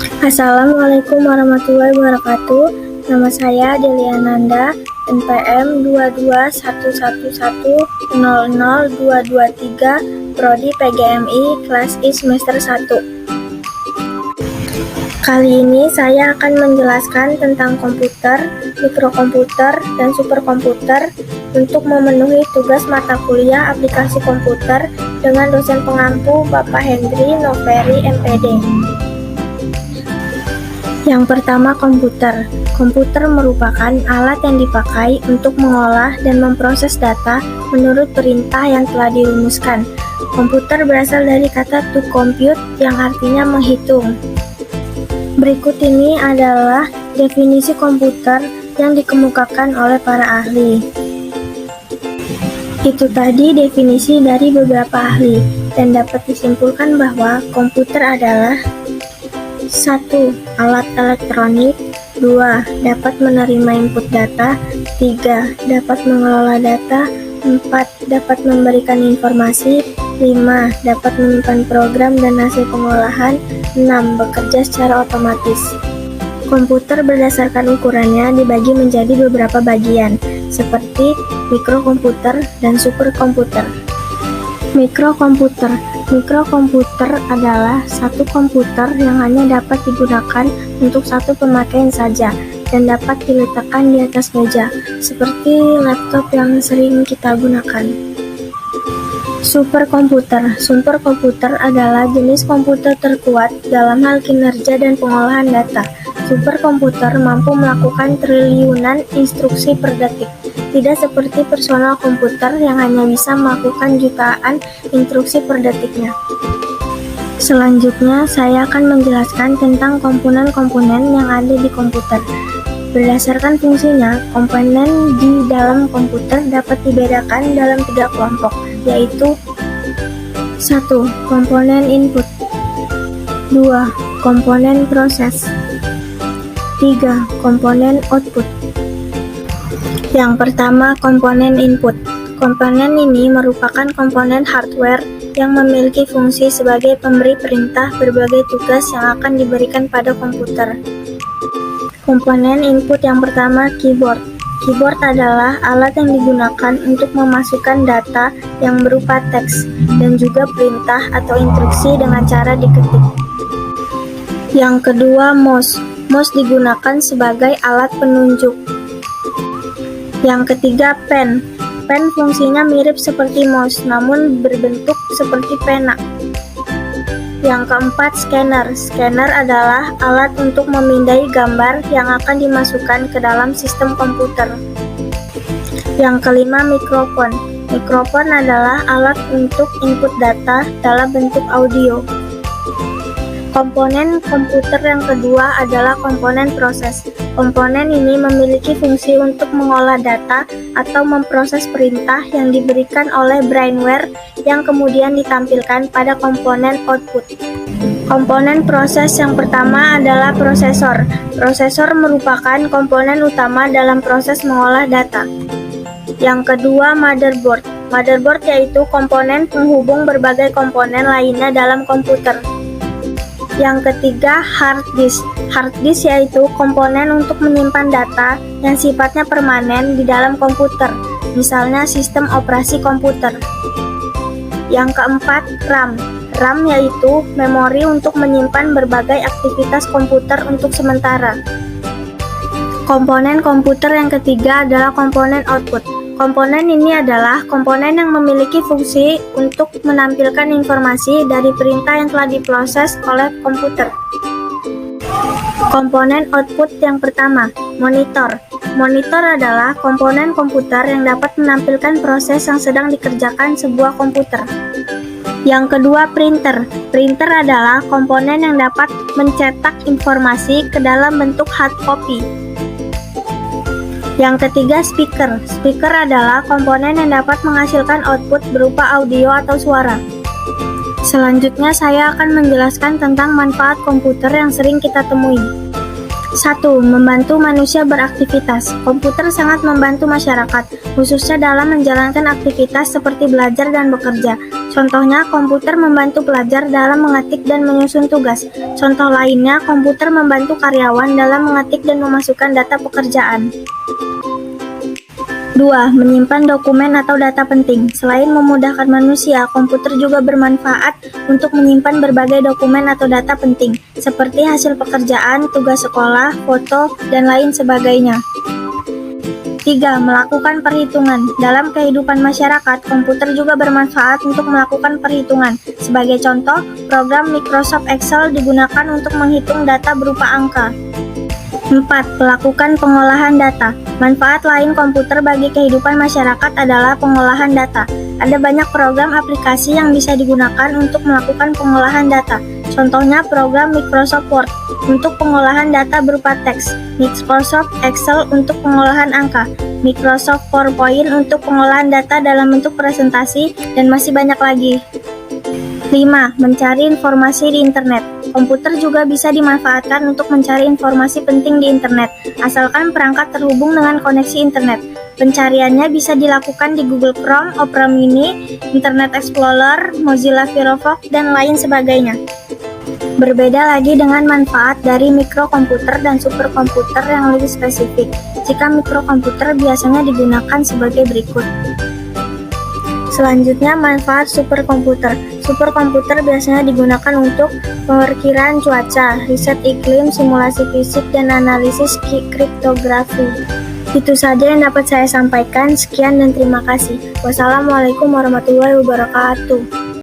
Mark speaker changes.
Speaker 1: Assalamualaikum warahmatullahi wabarakatuh. Nama saya Deliananda, NPM 22111000223, Prodi PGMI, kelas I semester 1. Kali ini saya akan menjelaskan tentang komputer, mikrokomputer, dan superkomputer untuk memenuhi tugas mata kuliah aplikasi komputer dengan dosen pengampu Bapak Hendri Noveri MPD. Yang pertama, komputer. Komputer merupakan alat yang dipakai untuk mengolah dan memproses data menurut perintah yang telah dirumuskan. Komputer berasal dari kata to compute yang artinya menghitung. Berikut ini adalah definisi komputer yang dikemukakan oleh para ahli. Itu tadi definisi dari beberapa ahli, dan dapat disimpulkan bahwa komputer adalah 1. Alat elektronik. 2. Dapat menerima input data. 3. Dapat mengelola data. 4. Dapat memberikan informasi. 5. Dapat menyimpan program dan hasil pengolahan. 6. Bekerja secara otomatis. Komputer berdasarkan ukurannya dibagi menjadi beberapa bagian, seperti mikrokomputer dan superkomputer. Mikrokomputer. Mikrokomputer adalah satu komputer yang hanya dapat digunakan untuk satu pemakaian saja dan dapat diletakkan di atas meja, seperti laptop yang sering kita gunakan. Superkomputer. Superkomputer adalah jenis komputer terkuat dalam hal kinerja dan pengolahan data. Superkomputer mampu melakukan triliunan instruksi per detik. Tidak seperti personal komputer yang hanya bisa melakukan jutaan instruksi per detiknya. Selanjutnya, saya akan menjelaskan tentang komponen-komponen yang ada di komputer. Berdasarkan fungsinya, komponen di dalam komputer dapat dibedakan dalam 3 kelompok, yaitu 1. Komponen input. 2. Komponen proses. 3. Komponen output. Yang pertama, komponen input. Komponen ini merupakan komponen hardware yang memiliki fungsi sebagai pemberi perintah berbagai tugas yang akan diberikan pada komputer. Komponen input yang pertama, keyboard. Keyboard adalah alat yang digunakan untuk memasukkan data yang berupa teks dan juga perintah atau instruksi dengan cara diketik. Yang kedua, mouse. Mouse digunakan sebagai alat penunjuk. Yang ketiga, pen. Pen fungsinya mirip seperti mouse, namun berbentuk seperti pena. Yang keempat, scanner. Scanner adalah alat untuk memindai gambar yang akan dimasukkan ke dalam sistem komputer. Yang kelima, mikrofon. Mikrofon adalah alat untuk input data dalam bentuk audio. Komponen komputer yang kedua adalah komponen proses. Komponen ini memiliki fungsi untuk mengolah data atau memproses perintah yang diberikan oleh brainware yang kemudian ditampilkan pada komponen output. Komponen proses yang pertama adalah prosesor. Prosesor merupakan komponen utama dalam proses mengolah data. Yang kedua, motherboard. Motherboard yaitu komponen penghubung berbagai komponen lainnya dalam komputer. Yang ketiga, hard disk. Hard disk yaitu komponen untuk menyimpan data yang sifatnya permanen di dalam komputer, misalnya sistem operasi komputer. Yang keempat, RAM. RAM yaitu memori untuk menyimpan berbagai aktivitas komputer untuk sementara. Komponen komputer yang ketiga adalah komponen output. Komponen ini adalah komponen yang memiliki fungsi untuk menampilkan informasi dari perintah yang telah diproses oleh komputer. Komponen output yang pertama, monitor. Monitor adalah komponen komputer yang dapat menampilkan proses yang sedang dikerjakan sebuah komputer. Yang kedua, printer. Printer adalah komponen yang dapat mencetak informasi ke dalam bentuk hard copy. Yang ketiga, speaker. Speaker adalah komponen yang dapat menghasilkan output berupa audio atau suara. Selanjutnya saya akan menjelaskan tentang manfaat komputer yang sering kita temui. 1. Membantu manusia beraktivitas. Komputer sangat membantu masyarakat, khususnya dalam menjalankan aktivitas seperti belajar dan bekerja. Contohnya, komputer membantu pelajar dalam mengetik dan menyusun tugas. Contoh lainnya, komputer membantu karyawan dalam mengetik dan memasukkan data pekerjaan. 2. Menyimpan dokumen atau data penting. Selain memudahkan manusia, komputer juga bermanfaat untuk menyimpan berbagai dokumen atau data penting, seperti hasil pekerjaan, tugas sekolah, foto, dan lain sebagainya. 3. Melakukan perhitungan. Dalam kehidupan masyarakat, komputer juga bermanfaat untuk melakukan perhitungan. Sebagai contoh, program Microsoft Excel digunakan untuk menghitung data berupa angka. 4. Melakukan pengolahan data. Manfaat lain komputer bagi kehidupan masyarakat adalah pengolahan data. Ada banyak program aplikasi yang bisa digunakan untuk melakukan pengolahan data. Contohnya program Microsoft Word untuk pengolahan data berupa teks, Microsoft Excel untuk pengolahan angka, Microsoft PowerPoint untuk pengolahan data dalam bentuk presentasi, dan masih banyak lagi. 5. Mencari informasi di internet. Komputer juga bisa dimanfaatkan untuk mencari informasi penting di internet, asalkan perangkat terhubung dengan koneksi internet. Pencariannya bisa dilakukan di Google Chrome, Opera Mini, Internet Explorer, Mozilla Firefox, dan lain sebagainya. Berbeda lagi dengan manfaat dari mikrokomputer dan superkomputer yang lebih spesifik. Jika mikrokomputer biasanya digunakan sebagai berikut. Selanjutnya, manfaat superkomputer. Superkomputer biasanya digunakan untuk perakiraan cuaca, riset iklim, simulasi fisik, dan analisis kriptografi. Itu saja yang dapat saya sampaikan. Sekian dan terima kasih. Wassalamualaikum warahmatullahi wabarakatuh.